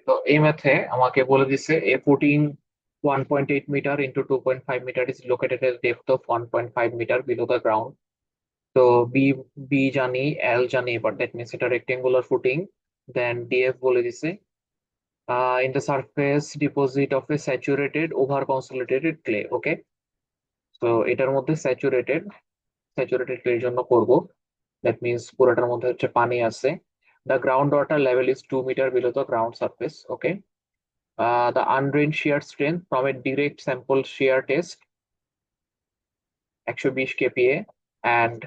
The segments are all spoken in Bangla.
তো এই ম্যাথে আমাকে বলে দিছে a footing 1.8 metre into 2.5 metre is located at depth of 1.5 metre below the ground. তো বি বি জানি, এল জানি, এবার দ্যাট মিনস এটা রেক্টেঙ্গুলার ফুটিং। দেন ডিএফ বলে দিছে in the surface deposit of a saturated over consolidated clay. Okay, তো এটার মধ্যে স্যাচুরেটেড স্যাচুরেটেড ক্লের জন্য করব। দ্যাট মিনস পুরোটার মধ্যে হচ্ছে পানি আছে। The ground water level is 2 metre below the ground surface. Okay, the undrained shear strength from a direct sample shear test 120 kPa and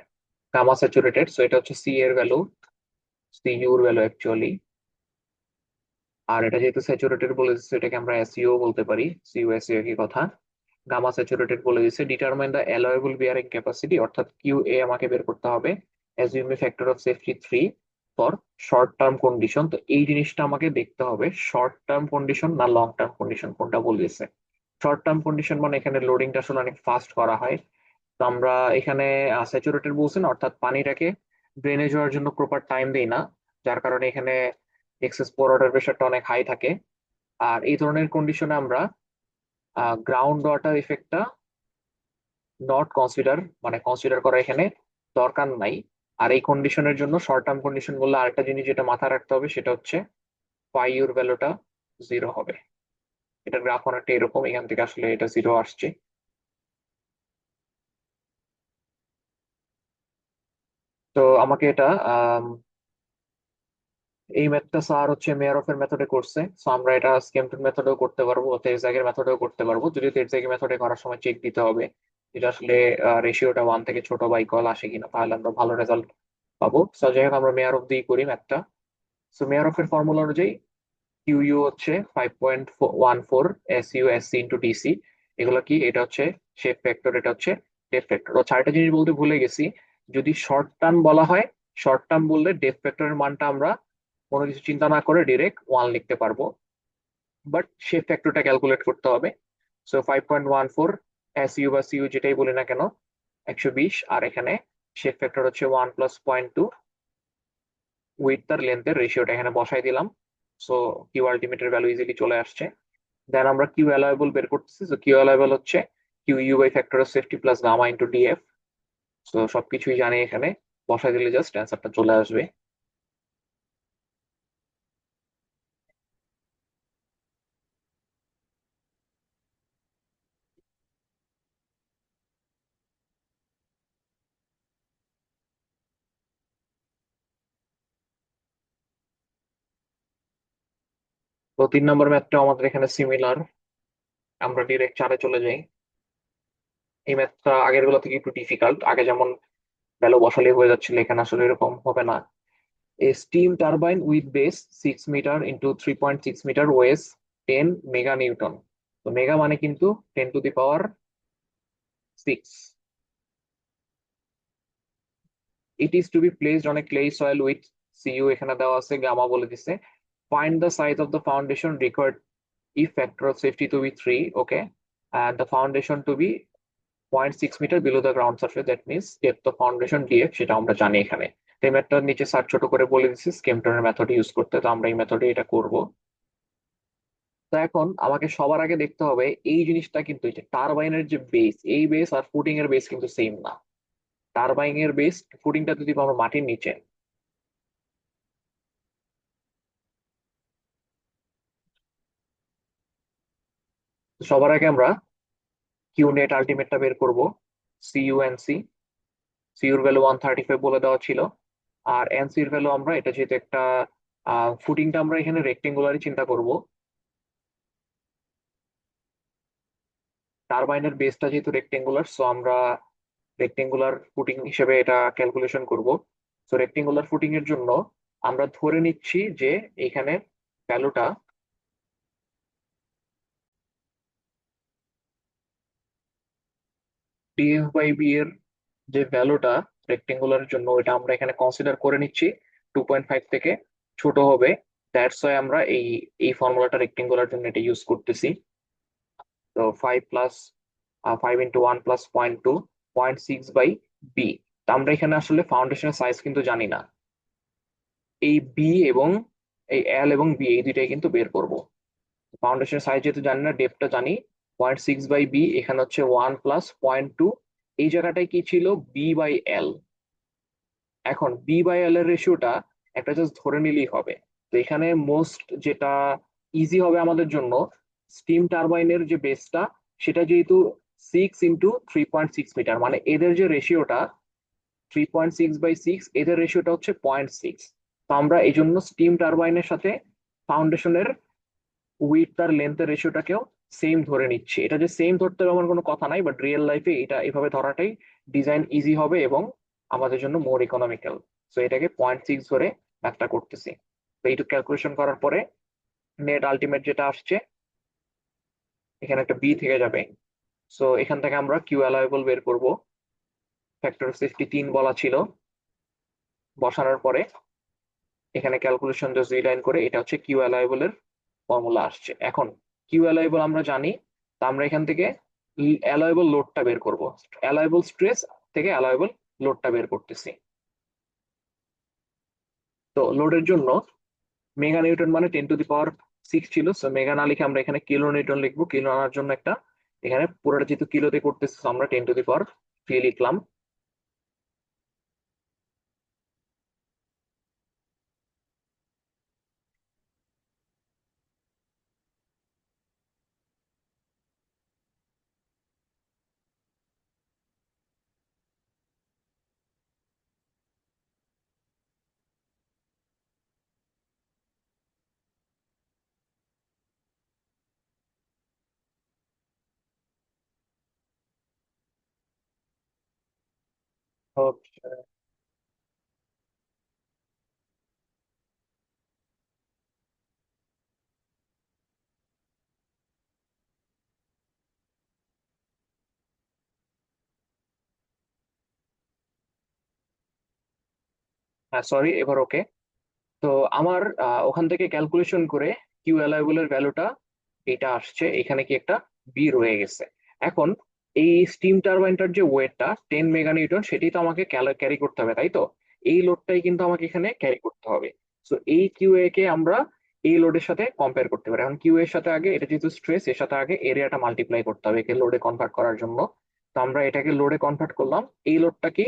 gamma saturated, so এটা হচ্ছে সি এর ভ্যালু, সি ইউর ভ্যালু অ্যাকচুয়ালি। আর এটা যেহেতু স্যাচুরেটেড বলে দিচ্ছে এটাকে আমরা এসইও বলতে পারি, সিইউ এসইও একই কথা। গামা স্যাচুরেটেড বলে দিচ্ছে ডিটারমাইন দ্য অ্যালয়েবল বিয়ারিং ক্যাপাসিটি, অর্থাৎ কিউ এ আমাকে বের করতে হবে assume A factor of safety 3 for short term condition. তো এই জিনিসটা আমাকে দেখতে হবে শর্ট টার্ম কন্ডিশন না লং টার্ম কন্ডিশন কোনটা বলেছে। শর্ট টার্ম কন্ডিশন মানে এখানে লোডিংটা আসলে অনেক ফাস্ট করা হয়। তো আমরা এখানে স্যাচুরেটেড বলছেন অর্থাৎ পানিটাকে ড্রেনেজ হওয়ার জন্য প্রপার টাইম দেই না, যার কারণে এখানে এক্সেস পোর ওয়াটার প্রেশারটা অনেক হাই থাকে। আর এই ধরনের কন্ডিশনে আমরা গ্রাউন্ড ওয়াটার ইফেক্টটা নট কনসিডার, মানে কনসিডার করা এখানে দরকার নাই। আর এই কন্ডিশনের জন্য শর্ট টার্ম কন্ডিশন বললে আরেকটা জিনিস যেটা মাথায় রাখতে হবে সেটা হচ্ছে ফাইউর ভ্যালুটা জিরো হবে। এটার গ্রাফ অনেকটা এরকম, এখান থেকে আসলে এটা জিরো আসছে। তো আমাকে এটা এই ম্যাথটা স্যার হচ্ছে মেয়ারফের মেথডে করছে, সো আমরা এটা স্কেমটুর মেথডেও করতে পারবো, তেজেগের মেথডেও করতে পারবো। যদি তেজেগের মেথডে করার সময় চেক দিতে হবে এটা আসলে রেশিওটা 1 থেকে ছোট বা ইকুয়াল আসে কিনা, তাহলে আমরা ভালো রেজাল্ট পাবো। সো যাই হোক আমরা মেয়ারফ দিয়ে করি ম্যাথটা। সো মেয়ারফের ফর্মুলা অনুযায়ী কিউ ইউ হচ্ছে 5.14 s u s c into D C. এগুলো কি, এটা হচ্ছে শেপ ফ্যাক্টর, এটা হচ্ছে ডেপ ফ্যাক্টর। ও চারটা জিনিস বলতে ভুলে গেছি, যদি শর্ট টার্ম বলা হয়, শর্ট টার্ম বললে ডেপ ফ্যাক্টরের মানটা আমরা কোনো কিছু চিন্তা না করে ডিরেক্ট 1 লিখতে পারবো, বাট শেপ ফ্যাক্টরটা ক্যালকুলেট করতে হবে। সো 5.14 এস ইউ বা সিইউ যেটাই বলি না কেন 120, আর এখানে শেপ ফ্যাক্টর হচ্ছে 1 + 0.2 উইথ তার লেন্থের রেশিওটা এখানে বসাই দিলাম। সো কিউ আলটিমেটের ভ্যালু ইজিলি চলে আসছে। দেন আমরা কিউ অ্যালায়েবল বের করতেছি। তো কিউ অ্যালায়েবল হচ্ছে q u by factor of safety plus gamma into D F. তো সবকিছুই জানি এখানে, বসাই দিলে জাস্ট অ্যান্সারটা চলে আসবে। তো 3 নম্বর ম্যাথটা আমাদের এখানে সিমিলার, আমরা ডিরেক্ট চারে চলে যাই। এই ম্যাথটা আগের গুলো থেকে একটু ডিফিকাল্ট, আগে যেমন ভ্যালু বসালে হয়ে যাচ্ছিল, এখানে আসলে এরকম হবে না। A steam turbine with base 6 metre into 3.6 metre weighs 10 mega newton. তো মেগা মানে কিন্তু 10⁶। It is to be placed on a clay soil with CU এখানে দেওয়া আছে, গামা বলে দিছে। Find the size of the foundation required if factor of safety to be 3, okay, and the foundation to be 0.6 metre below the ground surface, that means depth of foundation df সেটা আমরা জানি এখানে। তো এই ম্যাথটার নিচে স্যার ছোট করে বলে দিচ্ছি স্কেমটনের মেথড ইউজ করতে, তো আমরা এই মেথডে এটা করব। তো এখন আমাকে সবার আগে দেখতে হবে এই জিনিসটা কিন্তু, এই যে টারবাইনের যে বেস, এই বেস আর ফুটিং এর বেস কিন্তু সেম না। টারবাইন এর বেস ফুটিংটা যদি আমরা মাটির নিচে, তো সবার আগে আমরা কিউ নেট আলটিমেটটা বের করব। সিইউএনসি, সিউর ভ্যালু 135 বলে দেওয়া ছিল। আর এনসির ভ্যালু আমরা, এটা যেহেতু একটা ফুটিংটা আমরা এখানে রেক্টেঙ্গুলারই চিন্তা করব, টারবাইনের বেসটা যেহেতু রেক্টেঙ্গুলার, সো আমরা রেক্টেঙ্গুলার ফুটিং হিসেবে এটা ক্যালকুলেশন করব। সো রেক্টেঙ্গুলার ফুটিং এর জন্য আমরা ধরে নিচ্ছি যে এখানে ভ্যালুটা ডিএফ বাই বি এর যে ভ্যালুটা রেক্টেঙ্গুলারের জন্য ওইটা আমরা এখানে কনসিডার করে নিচ্ছি 2.5 থেকে ছোট হবে। দ্যাটস ওয়াই আমরা এই এই ফর্মুলাটা রেক্টেঙ্গুলার জন্য এটা ইউজ করতেছি। তো 5 + 5 × 1 + 0.2 0.6/b। আমরা এখানে আসলে ফাউন্ডেশনের সাইজ কিন্তু জানি না। এই বি এবং এই এল এবং বি এই দুইটাই কিন্তু বের করব। ফাউন্ডেশনের সাইজ যেহেতু জানি না, ডেপটা জানি 0.6/b, এখানে হচ্ছে 1 + 0.2। এই জায়গাটায় কি ছিল, b/l। এখন b/l এর রেশিওটা একটা জাস্ট ধরে নিলেই হবে। তো এখানে মোস্ট যেটা ইজি হবে আমাদের জন্য, স্টিম টারবাইনের যে বেসটা, সেটা যেহেতু 6 × 3.6 মিটার, মানে এদের যে রেশিওটা 3.6/6, এদের রেশিওটা হচ্ছে 0.6। তো আমরা এই জন্য স্টিম টারবাইনের সাথে ফাউন্ডেশনের উইডথ আর লেন্থের রেশিওটাকেও সেম ধরে নিচ্ছি। এটা যে সেম ধরতে হবে এমন কোনো কথা নাই, বাট রিয়েল লাইফে এটা এভাবে ধরাটাই ডিজাইন ইজি হবে এবং আমাদের জন্য মোর ইকোনমিক্যাল। সো এটাকে 0.6 ধরে ম্যাথটা করতেছি। তো এইটুকু ক্যালকুলেশন করার পরে নেট আলটিমেট যেটা আসছে, এখানে একটা বি থেকে যাবে। সো এখান থেকে আমরা কিউ অ্যালাউয়েবল বের করব। ফ্যাক্টর অফ সেফটি 3 বলা ছিল। বসানোর পরে এখানে ক্যালকুলেশন জাস্ট রিলাইন করে, এটা হচ্ছে কিউ অ্যালাউয়েবল এর ফর্মুলা আসছে। এখন কিউ অ্যালাউয়েবল আমরা জানি, তা আমরা এখান থেকে অ্যালাউয়েবল লোডটা বের করব। অ্যালাউয়েবল স্ট্রেস থেকে অ্যালাউয়েবল লোডটা বের করতেছি। তো লোডের জন্য মেগা নিউটন মানে 10⁶ ছিল, সো মেগা না লিখে আমরা এখানে কিলো নিউটন লিখবো। কিলো আনার জন্য একটা, এখানে পুরোটা যেহেতু কিলোতে করতেছি so আমরা 10⁻³ লিখলাম। হ্যাঁ, সরি, এবার ওকে। তো আমার ওখান থেকে ক্যালকুলেশন করে কিউ অ্যালাউয়েবল এর ভ্যালুটা এটা আসছে, এখানে কি একটা বি রয়ে গেছে। এখন এই স্টিম টারবাইনটার যে ওয়েটটা 10 মেগা নিউটন, সেটাই তো আমাকে ক্যারি করতে হবে, তাই তো? এই লোডটাই কিন্তু আমাকে এখানে ক্যারি করতে হবে। সো এই কিউ এ কে আমরা এই লোডের সাথে কম্পেয়ার করতে পারি। এখন কিউ এর সাথে আগে, এটা যেহেতু স্ট্রেস, এর সাথে আগে এরিয়াটা মাল্টিপ্লাই করতে হবে একে লোডে কনভার্ট করার জন্য। তো আমরা এটাকে লোডে কনভার্ট করলাম। এই লোডটা কি,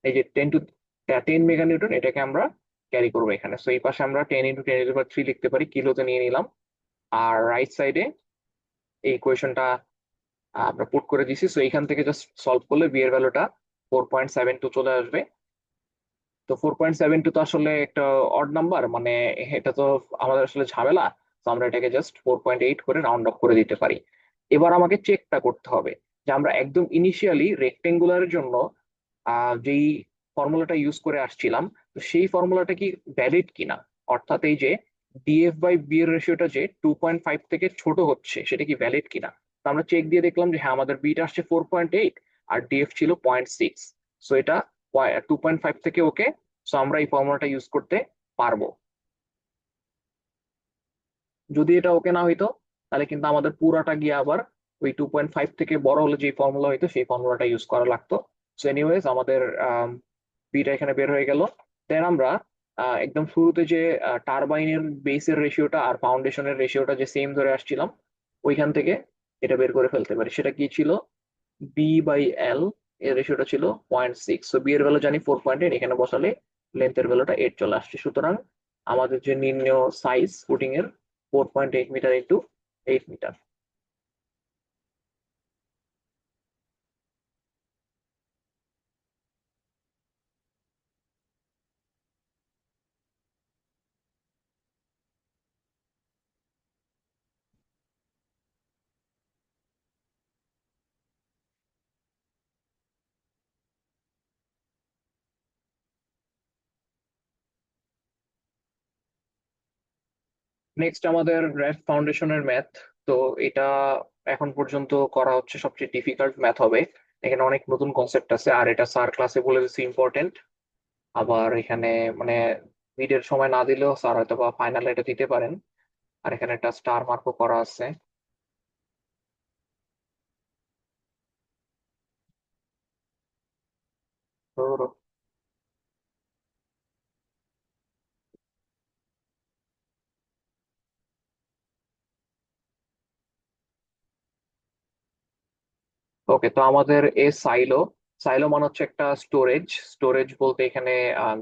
এই যে 10 মেগা নিউটন, এটাকে আমরা ক্যারি করবো এখানে। সো এই পাশে আমরা 10 × 10⁻³ লিখতে পারি, কিলোতে নিয়ে নিলাম। আর রাইট সাইডে এই ইকুয়েশনটা আমরা পুট করে দিছি। সো এখান থেকে জাস্ট সলভ করলে বি এর ভ্যালুটা 4.72 চলে আসবে। তো 4.72 তো আসলে একটা অড নাম্বার, মানে এটা তো আমাদের আসলে ঝামেলা। তো আমরা এটাকে জাস্ট 4.8 করে রাউন্ড অফ করে দিতে পারি। এবার আমাকে চেকটা করতে হবে যে আমরা একদম ইনিশিয়ালি রেক্টেঙ্গুলারের জন্য যেই ফর্মুলাটা ইউজ করে আসছিলাম, তো সেই ফর্মুলাটা কি ভ্যালিড কিনা। অর্থাৎ এই যে DF/B এর রেশিওটা যে 2.5 থেকে ছোট হচ্ছে, সেটা কি ভ্যালিড কিনা। তো আমরা চেক দিয়ে দেখলাম যে হ্যাঁ, আমাদের বিটা আসছে 4.8 আর ডিএফ ছিল 0.6। সো এটা 2.5 থেকে ওকে। সো আমরা এই ফর্মুলাটা ইউজ করতে পারবো। যদি এটা ওকে না হইতো, তাহলে কিন্তু আমাদের পুরাটা গিয়ে আবার ওই 2.5 থেকে বড় হলে যে ফর্মুলা হইতো সেই ফর্মুলাটা ইউজ করা লাগতো। সো এনিওয়েজ আমাদের বিটা এখানে বের হয়ে গেল। দেন আমরা একদম শুরুতে যে টারবাইনের বেসের রেশিওটা আর ফাউন্ডেশনের রেশিওটা যে সেম ধরে আসছিলাম, ওইখান থেকে এটা বের করে ফেলতে পারি। সেটা কি ছিল, b/l এর রেশিওটা ছিল 0.6। সো বি এর ভ্যালু জানি 4.8, এখানে বসালে লেন্থের ভ্যালুটা 8 চলে আসছে। সুতরাং আমাদের যে নির্ণেয় সাইজ ফুটিং এর, 4.8 মিটার ইন্টু 8 মিটার। নেক্সট আমাদের র্যাফ ফাউন্ডেশনের ম্যাথ। তো এটা এখন পর্যন্ত করা হচ্ছে সবচেয়ে ডিফিকাল্ট ম্যাথ হবে। এখানে অনেক নতুন কনসেপ্ট আছে, আর এটা স্যার ক্লাসে বলে দিচ্ছে ইম্পর্টেন্ট। আবার এখানে মানে মিডের সময় না দিলেও স্যার হয়তো বা ফাইনালে এটা দিতে পারেন। আর এখানে একটা স্টার মার্কও করা আছে। তো ওকে, তো আমাদের এ সাইলো, সাইলো মানে হচ্ছে একটা স্টোরেজ। স্টোরেজ বলতে এখানে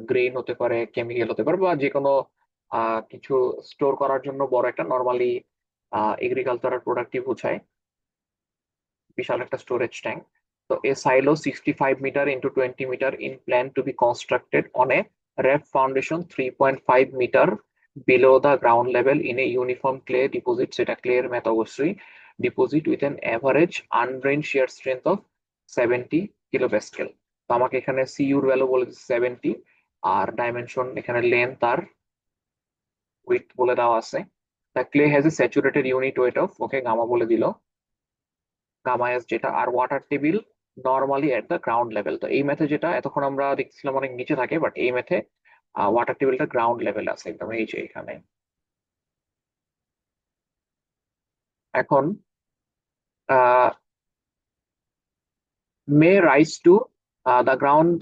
গ্রেইন হতে পারে, কেমিক্যাল হতে পারে, বা যে কোনো কিছু স্টোর করার জন্য বড় একটা, নর্মালি এগ্রিকালচারাল প্রোডাক্টই বোঝায়, বিশাল একটা স্টোরেজ ট্যাঙ্ক। তো a silo 65 metre into 20 metre in plan to be constructed on a raft foundation 3.5 metre below the ground level in a uniform clay deposit, সেটা ক্লে এর ম্যাথ অবশ্যই, deposit with an average undrained shear strength of 70 kilo pascal. তো আমাকে এখানে সিইউর ভ্যালু বলে দিচ্ছে 70, আর ডাইমেনশন এখানে লেন্থ আর উইথ বলে দেওয়া আছে। The clay has a saturated unit wait of, okay gamma বলে দিল, গামায়াস যেটা, আর water table normally at the ground level. তো এই ম্যাথে যেটা এতক্ষণ আমরা দেখছিলাম অনেক নিচে থাকে, বাট এই ম্যাথে ওয়াটার টেবিলটা গ্রাউন্ড লেভেল আছে একদম, এই যে এখানে। এখন may rise to the ground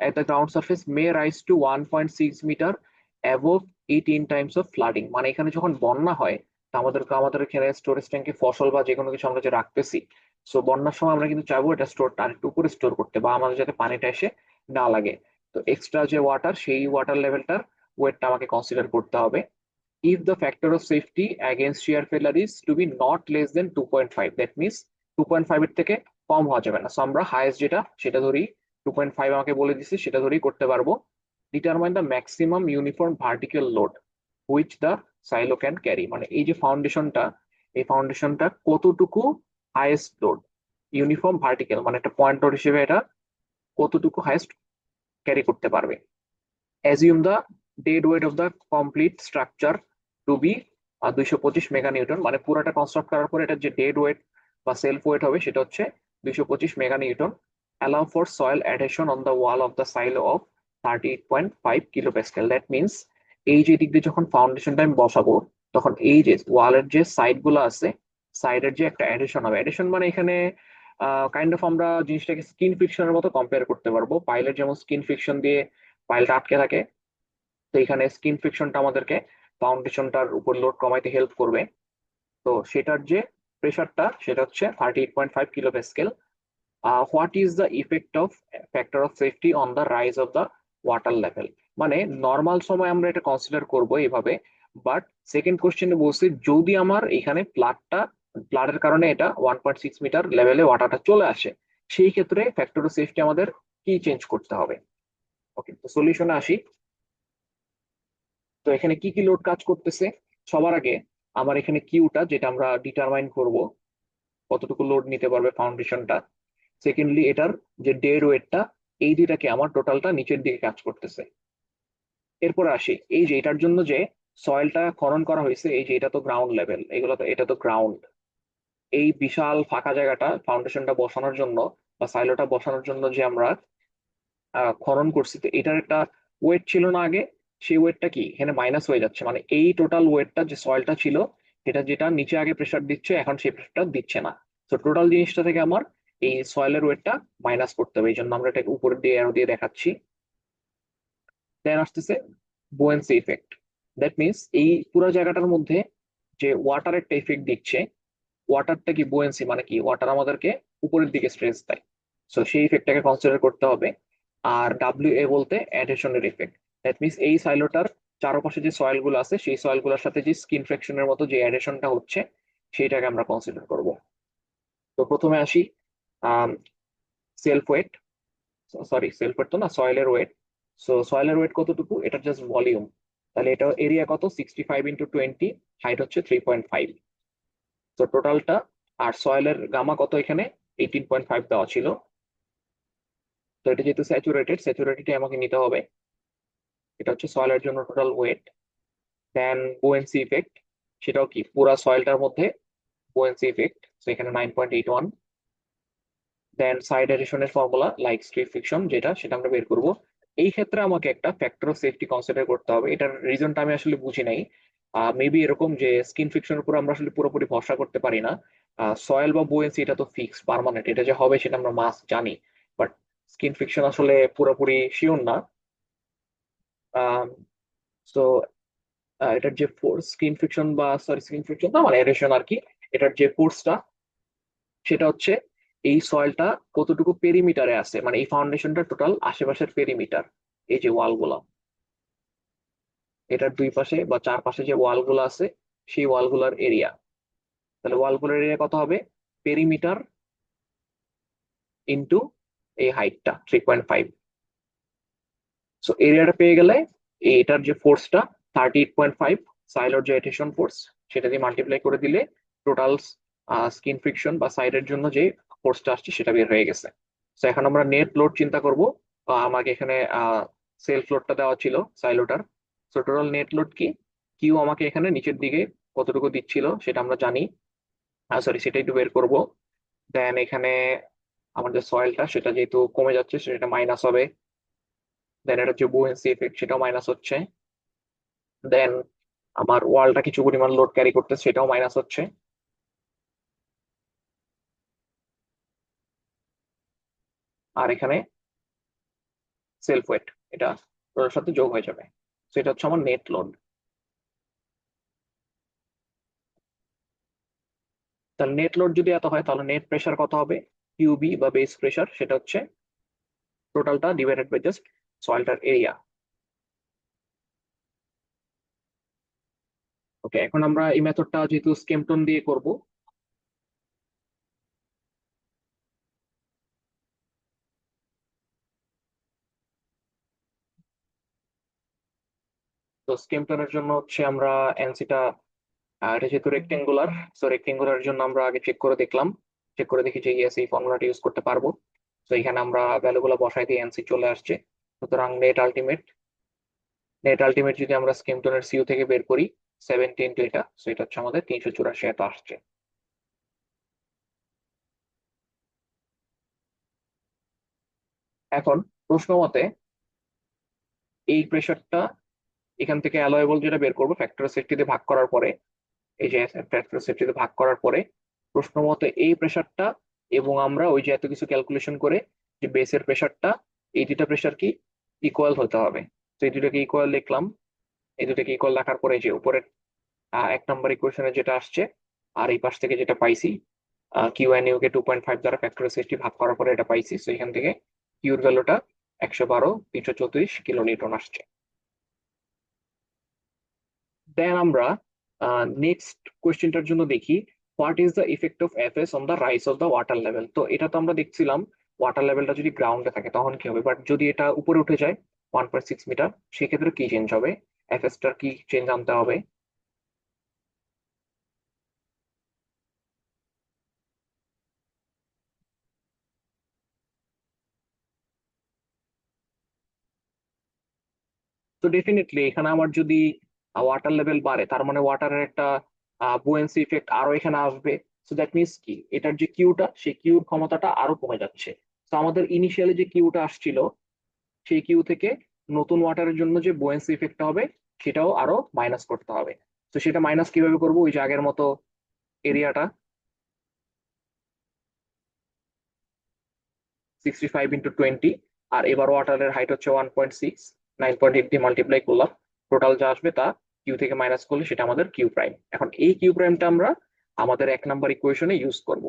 at the ground surface may rise to 1.6 metre above 18 times of flooding। মানে এখানে যখন বন্যা হয়, তা আমাদের এখানে স্টোরেজ ট্যাঙ্কে ফসল বা যে কোনো কিছু আমরা যে রাখতেছি, সো বন্যার সময় আমরা কিন্তু চাইবো এটা স্টোর আর একটু উপরে স্টোর করতে, বা আমাদের যাতে পানিটা এসে না লাগে। তো এক্সট্রা যে ওয়াটার, সেই ওয়াটার লেভেলটার ওয়েটটা আমাকে কনসিডার করতে হবে। if the factor of safety against shear failure is to be not less than 2.5, that means 2.5 এর থেকে কম হওয়া যাবে না। সো আমরা হাইয়েস্ট যেটা সেটা ধরি, 2.5 আমাকে বলে দিচ্ছে, সেটা ধরেই করতে পারবো। Determine the maximum uniform vertical load which the silo can carry, মানে এই যে ফাউন্ডেশনটা, এই ফাউন্ডেশনটা কতটুকু হাইয়েস্ট লোড, ইউনিফর্ম ভার্টিক্যাল মানে একটা পয়েন্টর হিসেবে এটা কতটুকু হাইয়েস্ট ক্যারি করতে পারবে। Assume the dead weight of the complete structure to be 225 mega newton, মানে পুরোটা কনস্ট্রাক্ট করার পরে এটা যে ডেড ওয়েট বা সেলফ ওয়েট হবে সেটা হচ্ছে 225 mega newton. Allow for soil adhesion on the wall of the silo of 38.5 kilo pascal. That means এই যে দিক দিয়ে যখন ফাউন্ডেশনটা আমি বসাবো, তখন এই যে ওয়ালের যে সাইড গুলো আছে, সাইডের যে একটা অ্যাডিশন হবে, অ্যাডিশন মানে এখানে কাইন্ড অফ আমরা জিনিসটাকে স্কিন ফ্রিকশনের মতো কম্পেয়ার করতে পারবো। পাইলের যেমন স্কিন ফ্রিকশন দিয়ে পাইলটা আটকে থাকে, তো এখানে স্কিন ফ্রিকশনটা আমাদেরকে ফাউন্ডেশনটার উপর লোড কমাইতে হেল্প করবে। তো সেটার যে প্রেশারটা সেটা হচ্ছে 38.5 kilo Pascal. What is the effect of factor of safety on the rise of the water level, মানে নর্মাল সময় আমরা এটা কনসিডার করব এইভাবে, বাট সেকেন্ড কোশ্চেনে বলছি যদি আমার এখানে ফ্লাডের কারণে এটা 1.6 মিটার লেভেলে ওয়াটারটা চলে আসে, সেই ক্ষেত্রে ফ্যাক্টর অফ সেফটি আমাদের কি চেঞ্জ করতে হবে। ওকে, তো সলিউশনে আসি। তো এখানে কি কি লোড কাজ করতেছে, সবার আগে আমার এখানে কিউটা যেটা আমরা ডিটারমাইন করব কতটুকু লোড নিতে পারবে ফাউন্ডেশনটা। সেকেন্ডলি এটার যে ডেড ওয়েটটা, এই দুইটাকে আমার টোটালটা নিচের দিকে কাজ করতেছে। এরপর আসি এই যে এটার জন্য যে সয়েলটা খনন করা হয়েছে, এই যে এটা তো গ্রাউন্ড লেভেল, এগুলো তো, এটা তো গ্রাউন্ড, এই বিশাল ফাঁকা জায়গাটা ফাউন্ডেশনটা বসানোর জন্য বা সাইলোটা বসানোর জন্য যে আমরা খনন করছি, তো এটার একটা ওয়েট ছিল না আগে, সেই ওয়েটটা কি এখানে মাইনাস হয়ে যাচ্ছে, মানে এই টোটাল ওয়েটটা যে সয়েলটা ছিল, এটা যেটা নিচে আগে প্রেসার দিচ্ছে এখন সেই প্রেসারটা দিচ্ছে না। তো টোটাল জিনিসটা থেকে আমার এই সয়েলের ওয়েটটা মাইনাস করতে হবে, এই জন্য আমরা এটাকে উপরের দিয়ে অ্যারো দিয়ে দেখাচ্ছি। দেন আসতেছে বুয়েন্সি ইফেক্ট। দ্যাট মিনস এই পুরো জায়গাটার মধ্যে যে ওয়াটার একটা ইফেক্ট দিচ্ছে, ওয়াটারটা কি বুয়েন্সি মানে কি, ওয়াটার আমাদেরকে উপরের দিকে স্ট্রেস দেয়, সো সেই ইফেক্টটাকে কনসিডার করতে হবে। আর ডাব্লিউ এ বলতে অ্যাডহেশনের ইফেক্ট। দ্যাট মিনস এই সাইলোটার চারপাশে যে সয়েল গুলো আছে, সেই সয়েল গুলোর সাথে যে স্কিন ফ্রিকশনের মতো যে অ্যাডহেশনটা হচ্ছে, সেইটাকে আমরা কনসিডার করব। তো প্রথমে আসি self wait, sorry self wait তো না, সয়েলের ওয়েট। সো সয়েলের ওয়েট কতটুকু, এটা জাস্ট ভলিউম, তাহলে এটা এরিয়া কত, 65 × 20, হাইট হচ্ছে 3.5, তো টোটালটা। আর সয়েলের গামা কত এখানে 18.5 দেওয়া ছিল, তো এটা যেহেতু স্যাচুরেটেড, স্যাচুরেটেড আমাকে নিতে হবে। এটা হচ্ছে সয়েলের জন্য টোটাল ওয়েট। দেন বুয়েন্সি ইফেক্ট, সেটাও কি পুরা সয়েলটার মধ্যে বুয়েন্সি ইফেক্ট, তো এখানে 9.81। দেন সাইড এডিশনের ফর্মুলা লাইক স্ট্রিপ ফ্রিকশন যেটা, সেটা আমরা বের করব। এই ক্ষেত্রে আমাকে একটা ফ্যাক্টর অফ সেফটি কনসিডার করতে হবে, এটার রিজনটা আমি আসলে বুঝি নাই। মেবি এরকম যে স্কিন ফ্রিকশনের উপর আমরা আসলে পুরোপুরি ভরসা করতে পারি না। সয়েল বা বুয়েন্সি এটা তো ফিক্স পার্মানেন্ট, এটা যে হবে সেটা আমরা মাস্ট জানি, বাট স্কিন ফ্রিকশন আসলে পুরোপুরি শিওর না। সো এটার যে ফোর্স, স্কিন ফ্রিকশন বা সরি স্কিন ফ্রিকশন না মানে এরেশন আর কি, এটার যে ফোর্সটা সেটা হচ্ছে এই সয়েলটা কতটুকু পেরিমিটারে আছে, মানে এই ফাউন্ডেশনটা টোটাল আশেপাশের পেরিমিটার, এই যে ওয়াল গুলা, এটার দুই পাশে বা চারপাশে যে ওয়াল গুলো আছে সেই ওয়াল গুলার এরিয়া। তাহলে ওয়াল গুলোর এরিয়া কত হবে? পেরিমিটার ইন্টু এই হাইটটা 3.5। সো এরিয়াটা পেয়ে গেলে এটার যে ফোর্সটা 38.5, সাইলোর যে অ্যাডিশন ফোর্স সেটা দিয়ে মাল্টিপ্লাই করে দিলে টোটাল স্কিন ফ্রিকশন বা সাইডের জন্য যে ফোর্সটা আসছে সেটা বের হয়ে গেছে। তো এখন আমরা নেট লোড চিন্তা করব। আমাকে এখানে সেলফ লোডটা দেওয়া ছিল সাইলোটার। সো টোটাল নেট লোড কি, কিউ আমাকে এখানে নিচের দিকে কতটুকু দিচ্ছিল সেটা আমরা জানি, সরি সেটা একটু বের করব। দেন এখানে আমাদের সয়েলটা সেটা যেহেতু কমে যাচ্ছে সেটা মাইনাস হবে। দেন এটা হচ্ছে বুয়েন্সি এফেক্ট, সেটাও মাইনাস হচ্ছে। দেন আমার ওয়ালটা কিছু পরিমাণ লোড ক্যারি করতে সেটাও মাইনাস হচ্ছে। আর এখানে সেলফ ওয়েট, এটা ওর সাথে যোগ হয়ে যাবে। তো এটা হচ্ছে আমার নেট লোড। তাহলে নেট লোড যদি এত হয় তাহলে নেট প্রেসার কত হবে? কিউবি বা বেস প্রেসার, সেটা হচ্ছে টোটালটা ডিভাইডেড বাই জাস্ট সয়েলটার এরিয়া। ওকে, এখন আমরা এই মেথডটা যেহেতু স্কেমটন দিয়ে করব, তো স্কেমটনের জন্য হচ্ছে আমরা এনসিটা, এটা যেহেতু রেক্টেঙ্গুলার, সো রেক্টেঙ্গুলার জন্য আমরা আগে চেক করে দেখলাম, চেক করে দেখি যে ইয়েস এই ফর্মুলাটা ইউজ করতে পারবো। তো এখানে আমরা ভ্যালুগুলো বসাই দিয়ে এনসি চলে আসছে। সুতরাং নেট আলটিমেট যদি আমরা স্কিমটনের সিইউ থেকে বের করি 70 ইন্টু এটা, সো এটা হচ্ছে আমাদের 384 এত আসছে। এখন প্রশ্ন মতে এই প্রেশারটা এখান থেকে অ্যালয়েবল যেটা বের করবো ফ্যাক্টর সেফটি দিয়ে ভাগ করার পরে, এই যে ফ্যাক্টর সেফটি দিয়ে ভাগ করার পরে প্রশ্ন মতে এই প্রেশারটা এবং আমরা ওই যে এত কিছু ক্যালকুলেশন করে যে বেসের প্রেশারটা, এই দুটা প্রেশার কি ইকুয়াল হতে হবে। তো এই দুটাকে ইকুয়াল লিখলাম। এই দুটাকে ইকুয়াল রাখার পরে যে উপরে 1 নম্বর ইকুয়েশনে যেটা আসছে আর এই পাশ থেকে যেটা পাইছি, কিউ এন ইউ কে 2.5 দ্বারা ফ্যাক্টর সিক্সটি ভাগ করার পরে এটা পাইছি। তো এখান থেকে কিউর ভ্যালুটা 112 334 কিলো নিউটন আসছে। দেন আমরা নেক্সট কোয়েশ্চেনটার জন্য দেখি, what is the effect of FS on the rise of the water level. তো এটা তো আমরা দেখছিলাম ওয়াটার লেভেলটা যদি গ্রাউন্ডে থাকে তখন কি হবে, বাট যদি এটা উপরে উঠে যায় 1.6 মিটার, সেক্ষেত্রে কি চেঞ্জ হবে, এফএস টার কি চেঞ্জ আনতে হবে? তো ডেফিনেটলি এখানে আমার যদি ওয়াটার লেভেল বাড়ে তার মানে ওয়াটারের একটা বুয়েন্সি ইফেক্ট আরো এখানে আসবে। সো দ্যাট মিনস কি, এটার যে কিউটা সেই কিউর ক্ষমতাটা আরো কমে যাচ্ছে। তো আমাদের ইনিশিয়ালি যে কিউটা আসছিল সেই কিউ থেকে নতুন ওয়াটারের জন্য যে বুয়েন্সি ইফেক্টটা হবে সেটাও আরো মাইনাস করতে হবে। তো সেটা মাইনাস কিভাবে করবো, ওই যে আগের মতো এরিয়াটা 65 × 20, আর এবার ওয়াটারের হাইট হচ্ছে 1.6, 9.8 দিয়ে মাল্টিপ্লাই করলাম, টোটাল যা আসবে তা কিউ থেকে মাইনাস করলে সেটা আমাদের কিউ প্রাইম। এখন এই কিউ প্রাইমটা আমরা আমাদের 1 নম্বর ইকুয়েশনে ইউজ করব।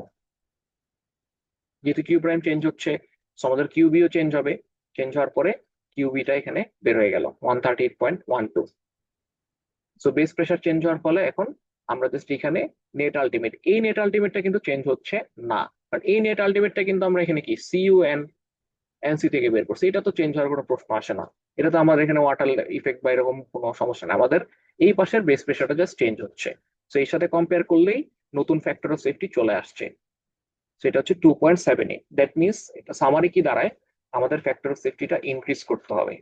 যেহেতু কিউ প্রাইম চেঞ্জ হচ্ছে, so আমাদের কিউবিও চেঞ্জ হবে। চেঞ্জ হওয়ার পরে কিউবিটা এখানে বের হয়ে গেল 138.12। সো বেস প্রেশার চেঞ্জ হওয়ার ফলে এখন আমরা জাস্ট এখানে নেট আলটিমেট, এই নেট আলটিমেটটা কিন্তু চেঞ্জ হচ্ছে না, কারণ এই নেট আলটিমেটটা কিন্তু আমরা এখানে কি সিইউএন এনসি থেকে বের করছি, এটা তো চেঞ্জ হওয়ার কোনো প্রশ্ন আসে না। এটা তো আমাদের এখানে ওয়াটার ইফেক্ট বা এরকম কোনো সমস্যা না, আমাদের এই পাশের বেস প্রেশারটা জাস্ট চেঞ্জ হচ্ছে। তো এর সাথে কম্পেয়ার করলেই নতুন ফ্যাক্টর অফ সেফটি চলে আসছে, সেটা হচ্ছে 2.78। দ্যাট মিনস এটা সামারি কি দাঁড়ায়, আমাদের ফ্যাক্টর অফ সেফটিটা ইনক্রিজ করতে হবে।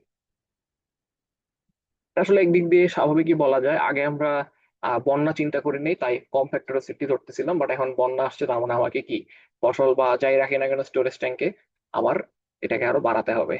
এটা আসলে একদিক দিয়ে স্বাভাবিকই বলা যায়, আগে আমরা বন্যা চিন্তা করি নেই তাই কম ফ্যাক্টর অফ সেফটি ধরতেছিলাম, বাট এখন বন্যা আসছে তার মানে আমাকে কি ফসল বা যাই রাখি না কেন স্টোরেজ ট্যাঙ্কে আমার এটাকে আরো বাড়াতে হবে।